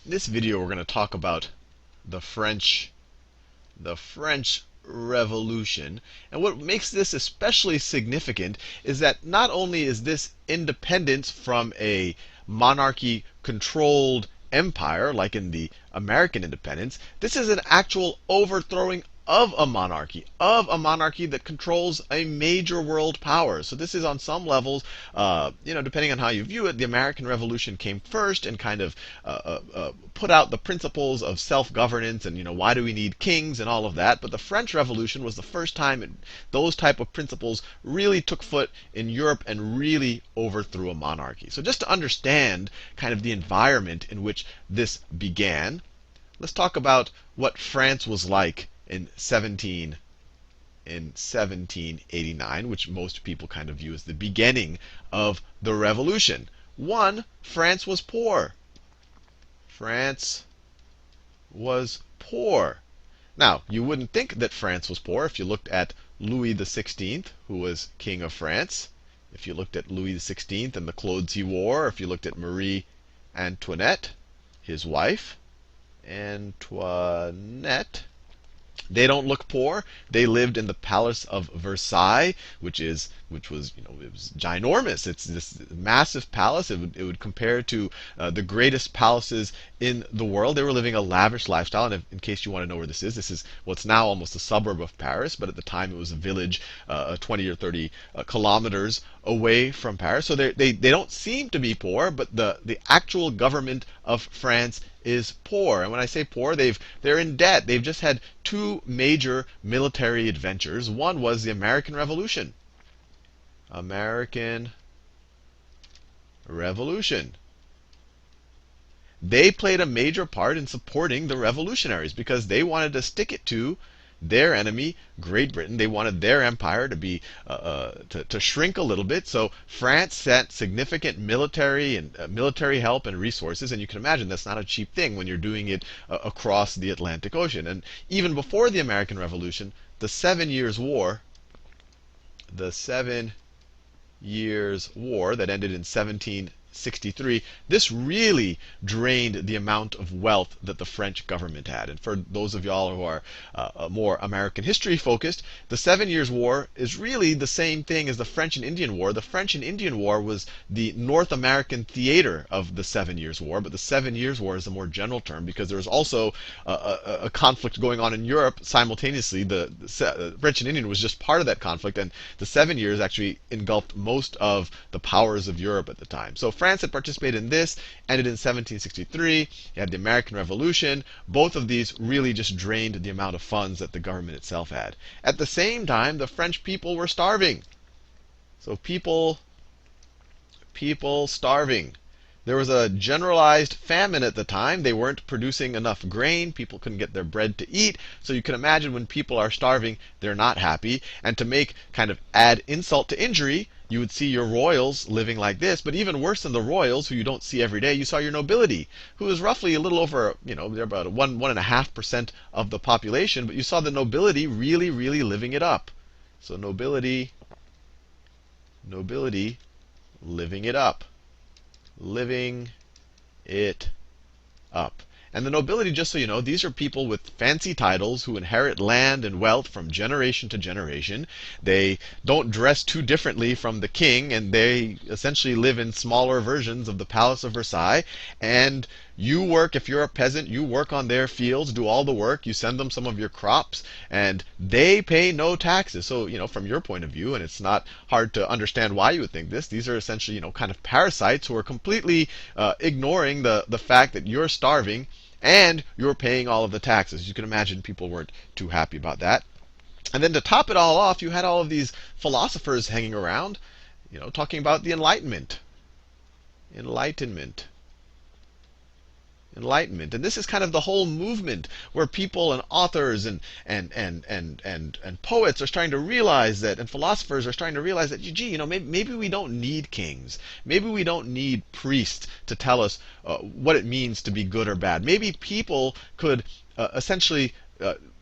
In this video, we're going to talk about the French, the French Revolution. And what makes this especially significant is that not only is this independence from a monarchy controlled empire, like in the American independence, this is an actual overthrowing of a monarchy that controls a major world power. So this is on some levels, depending on how you view it, the American Revolution came first and kind of put out the principles of self-governance and why do we need kings and all of that. But the French Revolution was the first time those type of principles really took foot in Europe and really overthrew a monarchy. So just to understand kind of the environment in which this began, let's talk about what France was like in 1789, which most people kind of view as the beginning of the revolution. One, France was poor. France was poor. Now, you wouldn't think that France was poor if you looked at Louis XVI, who was king of France. If you looked at Louis XVI and the clothes he wore, if you looked at Marie Antoinette, his wife, Antoinette, they don't look poor. They lived in the Palace of Versailles, which was it was ginormous. It's this massive palace. It would compare to the greatest palaces in the world. They were living a lavish lifestyle. And in case you want to know where this is what's now almost a suburb of Paris, but at the time it was a village 20 or 30 kilometers away from Paris. So they don't seem to be poor, but the actual government of France is poor. And when I say poor, they're in debt. They've just had two major military adventures. One was the American Revolution. American Revolution. They played a major part in supporting the revolutionaries because they wanted to stick it to their enemy, Great Britain. They wanted their empire to be to shrink a little bit. So France sent significant military help and resources, and you can imagine that's not a cheap thing when you're doing it across the Atlantic Ocean. And even before the American Revolution, the 7 Years' War, the 7 Years' War that ended in 1763, this really drained the amount of wealth that the French government had. And for those of y'all who are more American history focused, the 7 Years' War is really the same thing as the French and Indian War. The French and Indian War was the North American theater of the 7 Years' War, but the 7 Years' War is a more general term because there was also a conflict going on in Europe simultaneously. The French and Indian was just part of that conflict, and the 7 years actually engulfed most of the powers of Europe at the time. So France had participated in this, ended in 1763. You had the American Revolution. Both of these really just drained the amount of funds that the government itself had. At the same time, the French people were starving. So people starving. There was a generalized famine at the time. They weren't producing enough grain. People couldn't get their bread to eat. So you can imagine when people are starving, they're not happy. And to make kind of add insult to injury, you would see your royals living like this. But even worse than the royals, who you don't see every day, you saw your nobility, who is roughly a little over, they're about 1.5% of the population. But you saw the nobility really, really living it up. So nobility living it up. Living it up. And the nobility, just so you know, these are people with fancy titles who inherit land and wealth from generation to generation. They don't dress too differently from the king, and they essentially live in smaller versions of the Palace of Versailles. And you work, if you're a peasant, you work on their fields, do all the work, you send them some of your crops, and they pay no taxes. So, from your point of view, and it's not hard to understand why you would think this, these are essentially, kind of parasites who are completely ignoring the fact that you're starving and you're paying all of the taxes. You can imagine people weren't too happy about that. And then to top it all off, you had all of these philosophers hanging around, talking about the Enlightenment. Enlightenment. And this is kind of the whole movement where people and authors and poets are starting to realize that, and philosophers are starting to realize that, maybe we don't need kings. Maybe we don't need priests to tell us what it means to be good or bad. Maybe people could essentially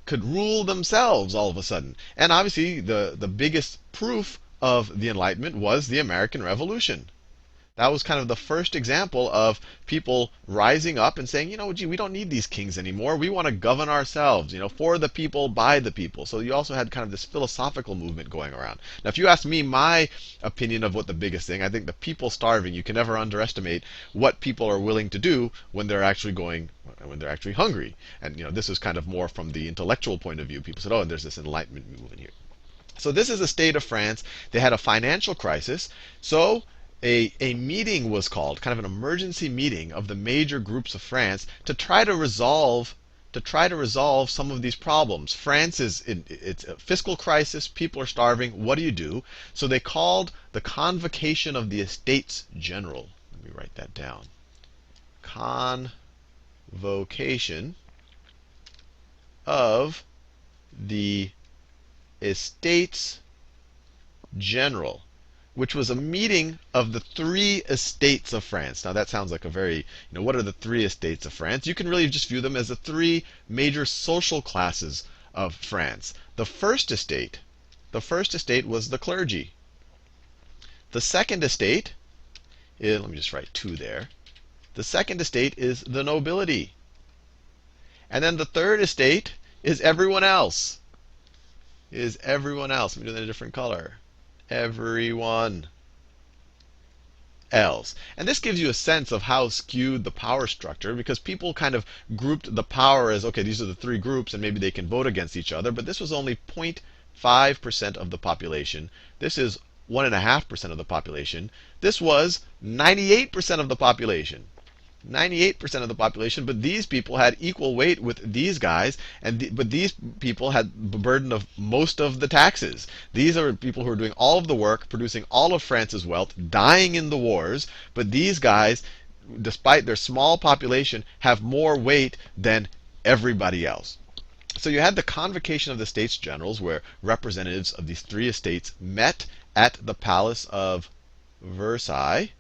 could rule themselves all of a sudden. And obviously the biggest proof of the Enlightenment was the American Revolution. That was kind of the first example of people rising up and saying, gee, we don't need these kings anymore. We want to govern ourselves, for the people, by the people. So you also had kind of this philosophical movement going around. Now, if you ask me my opinion of what the biggest thing, I think the people starving, you can never underestimate what people are willing to do when they're actually hungry. And this is kind of more from the intellectual point of view. People said, oh, and there's this Enlightenment movement here. So this is the state of France. They had a financial crisis. So a meeting was called, kind of an emergency meeting of the major groups of France to try to resolve some of these problems. France it's a fiscal crisis, people are starving, what do you do? So they called the convocation of the Estates General. Let me write that down. Convocation of the Estates General, which was a meeting of the three estates of France. Now that sounds like a very, what are the three estates of France? You can really just view them as the three major social classes of France. The first estate was the clergy. The second estate is, let me just write 2 there. The second estate is the nobility. And then the third estate is everyone else. Let me do that in a different color. Everyone else. And this gives you a sense of how skewed the power structure, because people kind of grouped the power as, okay, these are the three groups and maybe they can vote against each other, but this was only 0.5% of the population. This is 1.5% of the population. This was 98% of the population. 98% of the population, but these people had equal weight with these guys, but these people had the burden of most of the taxes. These are people who are doing all of the work, producing all of France's wealth, dying in the wars, but these guys, despite their small population, have more weight than everybody else. So you had the convocation of the States Generals, where representatives of these three estates met at the Palace of Versailles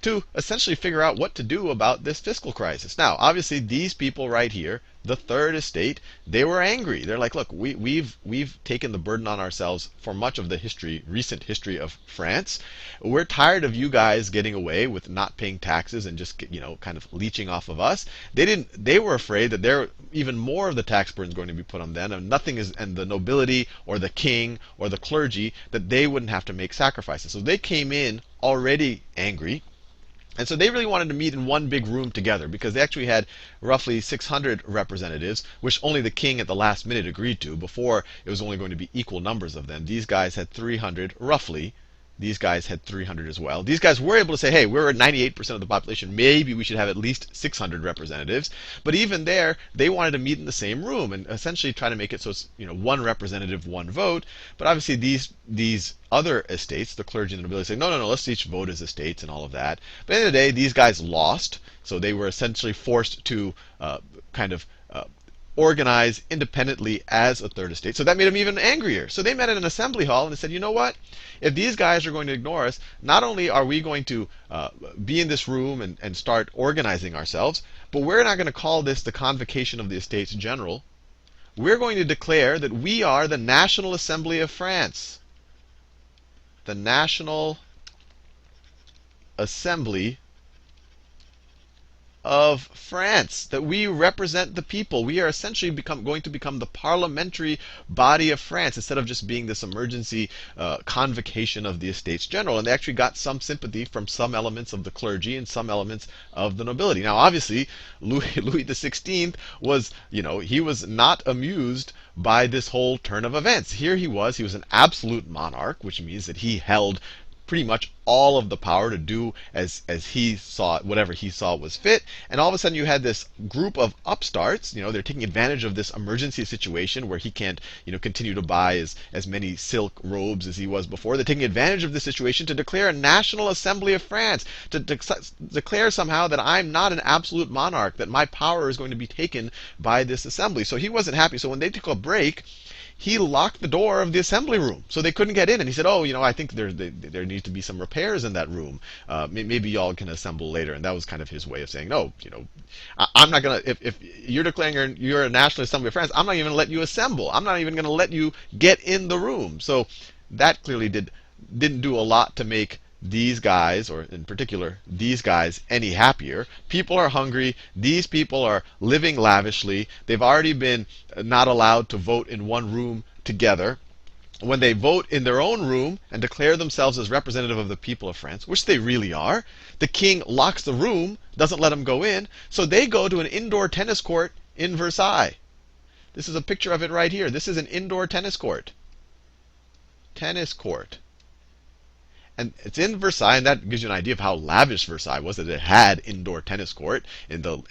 to essentially figure out what to do about this fiscal crisis. Now, obviously, these people right here, the third estate, they were angry. They're like, look, we've taken the burden on ourselves for much of the recent history of France. We're tired of you guys getting away with not paying taxes and just kind of leeching off of us. They were afraid that even more of the tax burden is going to be put on them, and the nobility or the king or the clergy, that they wouldn't have to make sacrifices. So they came in already angry. And so they really wanted to meet in one big room together, because they actually had roughly 600 representatives, which only the king at the last minute agreed to. Before, it was only going to be equal numbers of them. These guys had 300 roughly. These guys had 300 as well. These guys were able to say, hey, we're at 98% of the population. Maybe we should have at least 600 representatives. But even there, they wanted to meet in the same room and essentially try to make it so it's one representative, one vote. But obviously these other estates, the clergy and the nobility, say, no, let's each vote as estates and all of that. But at the end of the day, these guys lost. So they were essentially forced to organize independently as a third estate. So that made them even angrier. So they met in an assembly hall and they said, you know what? If these guys are going to ignore us, not only are we going to be in this room and start organizing ourselves, but we're not going to call this the convocation of the Estates General. We're going to declare that we are the National Assembly of France. The National Assembly of France, that we represent the people. We are essentially going to become the parliamentary body of France, instead of just being this emergency convocation of the Estates General. And they actually got some sympathy from some elements of the clergy and some elements of the nobility. Now, obviously, Louis XVI was, he was not amused by this whole turn of events. Here he was an absolute monarch, which means that he held pretty much all of the power to do as he saw, whatever he saw was fit. And all of a sudden you had this group of upstarts, they're taking advantage of this emergency situation where he can't, continue to buy as many silk robes as he was before. They're taking advantage of this situation to declare a National Assembly of France, to declare somehow that I'm not an absolute monarch, that my power is going to be taken by this assembly. So he wasn't happy. So when they took a break, he locked the door of the assembly room so they couldn't get in. And he said, oh, I think there needs to be some repairs in that room. Maybe y'all can assemble later. And that was kind of his way of saying, no, I'm not going to, if you're declaring you're a National Assembly of France, I'm not even going to let you assemble. I'm not even going to let you get in the room. So that clearly didn't do a lot to make these guys, or in particular, these guys, any happier. People are hungry. These people are living lavishly. They've already been not allowed to vote in one room together. When they vote in their own room and declare themselves as representative of the people of France, which they really are, the king locks the room, doesn't let them go in, so they go to an indoor tennis court in Versailles. This is a picture of it right here. This is an indoor tennis court. Tennis court. And it's in Versailles, and that gives you an idea of how lavish Versailles was, that it had indoor tennis court in the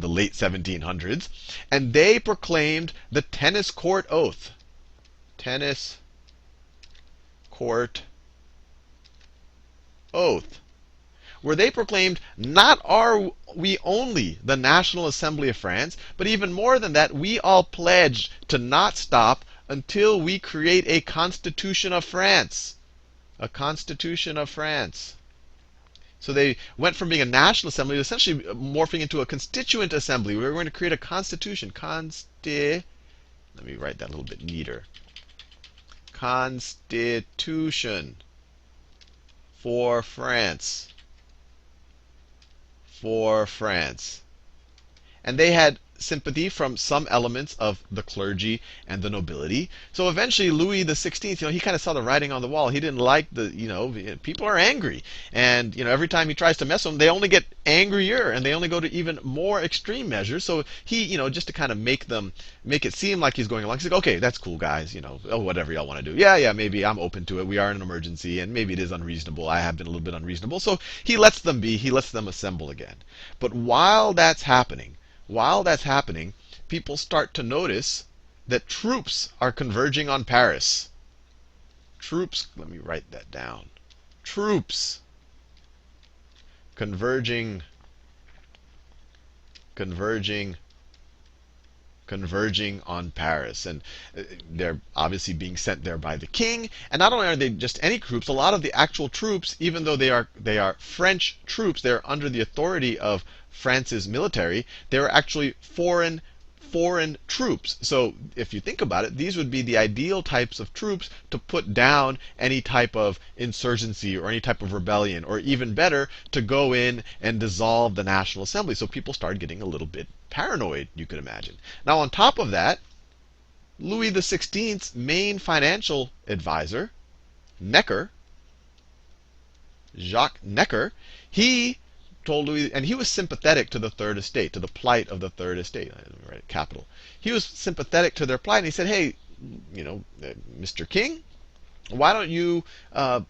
late 1700s. And they proclaimed the tennis court oath. Tennis court oath, where they proclaimed, not are we only the National Assembly of France, but even more than that, we all pledge to not stop until we create a Constitution of France. A Constitution of France. So they went from being a national assembly to essentially morphing into a constituent assembly. We were going to create a constitution. Let me write that a little bit neater. Constitution for France. For France. And they had sympathy from some elements of the clergy and the nobility. So eventually Louis the 16th, he kind of saw the writing on the wall. He didn't like people are angry. And, every time he tries to mess with them, they only get angrier and they only go to even more extreme measures. So he, just to kind of make it seem like he's going along, he's like, okay, that's cool, guys, whatever y'all want to do. Yeah, maybe I'm open to it. We are in an emergency and maybe it is unreasonable. I have been a little bit unreasonable. So he lets them be. He lets them assemble again. But while that's happening, people start to notice that troops are converging on Paris. Troops, let me write that down. Troops converging on Paris. And they're obviously being sent there by the king. And not only are they just any troops, a lot of the actual troops, even though they are French troops, they're under the authority of France's military, they're actually foreign troops. So if you think about it, these would be the ideal types of troops to put down any type of insurgency or any type of rebellion, or even better, to go in and dissolve the National Assembly. So people started getting a little bit paranoid, you could imagine. Now on top of that, Louis the 16th's main financial advisor, Jacques Necker, he told Louis, and he was sympathetic to the Third Estate, to the plight of the Third Estate. Right, capital. He was sympathetic to their plight, and he said, "Hey, Mr. King, why don't you, I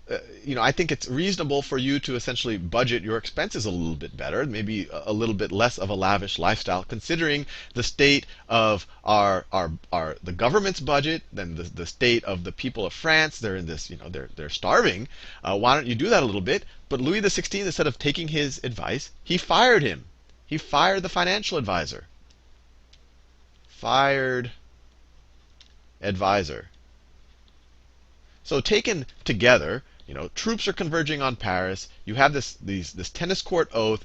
think it's reasonable for you to essentially budget your expenses a little bit better, maybe a little bit less of a lavish lifestyle, considering the state of the government's budget, then the state of the people of France. They're in this, they're starving. Why don't you do that a little bit?" But Louis the 16th, instead of taking his advice, he fired him. He fired the financial advisor. Fired advisor. So taken together, troops are converging on Paris. You have this tennis court oath.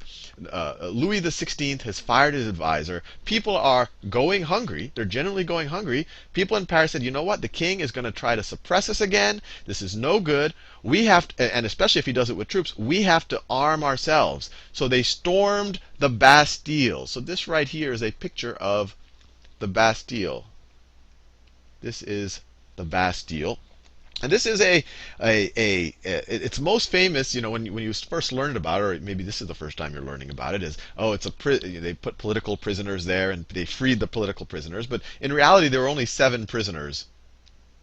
Louis the 16th has fired his advisor. People are going hungry. They're generally going hungry. People in Paris said, you know what? The king is going to try to suppress us again. This is no good. We have to, and especially if he does it with troops, we have to arm ourselves. So they stormed the Bastille. So this right here is a picture of the Bastille. This is the Bastille. And this is it's most famous, when you first learned about it, or maybe this is the first time you're learning about it, is, they put political prisoners there and they freed the political prisoners. But in reality, there were only 7 prisoners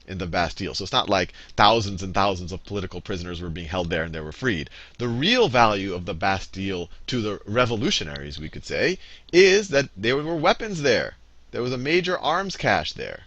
in the Bastille. So it's not like thousands and thousands of political prisoners were being held there and they were freed. The real value of the Bastille to the revolutionaries, we could say, is that there were weapons there. There was a major arms cache there.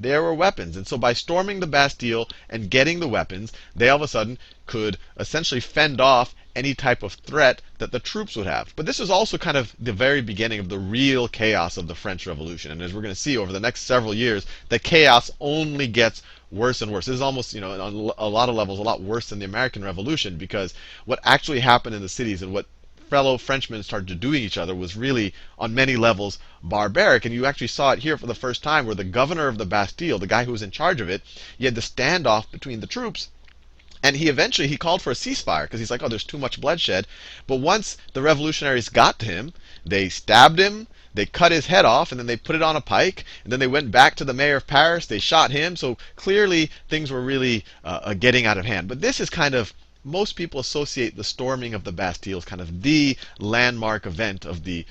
There were weapons. And so by storming the Bastille and getting the weapons, they all of a sudden could essentially fend off any type of threat that the troops would have. But this is also kind of the very beginning of the real chaos of the French Revolution. And as we're going to see over the next several years, the chaos only gets worse and worse. This is almost, on a lot of levels, a lot worse than the American Revolution, because what actually happened in the cities and what fellow Frenchmen started doing each other was really, on many levels, barbaric. And you actually saw it here for the first time, where the governor of the Bastille, the guy who was in charge of it, you had the standoff between the troops. And he called for a ceasefire because he's like, oh, there's too much bloodshed. But once the revolutionaries got to him, they stabbed him, they cut his head off, and then they put it on a pike. And then they went back to the mayor of Paris. They shot him. So clearly things were really getting out of hand. But this is kind of, most people associate the storming of the Bastille as kind of the landmark event of the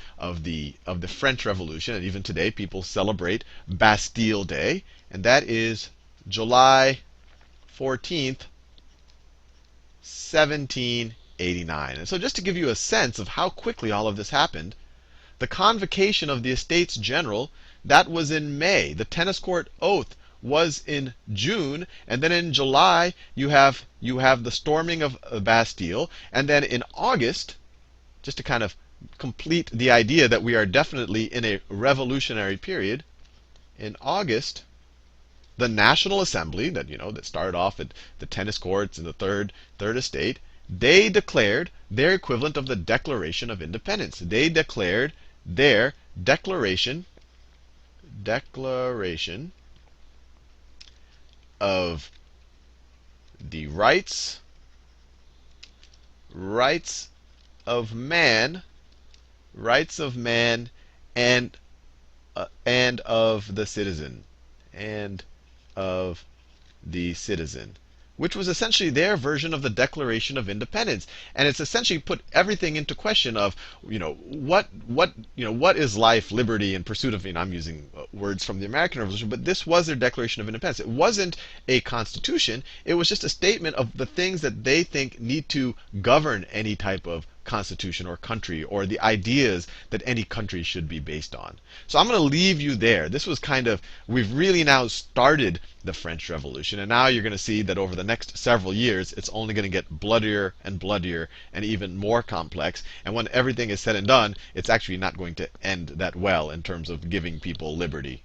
French Revolution. And even today, people celebrate Bastille Day, and that is July 14th, 1789. And so, just to give you a sense of how quickly all of this happened, the convocation of the Estates General, that was in May. The tennis court oath was in June, and then in July you have the storming of the Bastille, and then in August, just to kind of complete the idea that we are definitely in a revolutionary period, in August, the National Assembly, that started off at the tennis courts in the third estate, they declared their equivalent of the Declaration of Independence. They declared their declaration of the rights of man, and of the citizen, which was essentially their version of the Declaration of Independence. And it's essentially put everything into question of, what is life, liberty, and pursuit of, I'm using words from the American Revolution, but this was their Declaration of Independence. It wasn't a constitution. It was just a statement of the things that they think need to govern any type of constitution or country, or the ideas that any country should be based on. So I'm going to leave you there. This was we've really now started the French Revolution, and now you're going to see that over the next several years, it's only going to get bloodier and bloodier and even more complex. And when everything is said and done, it's actually not going to end that well in terms of giving people liberty.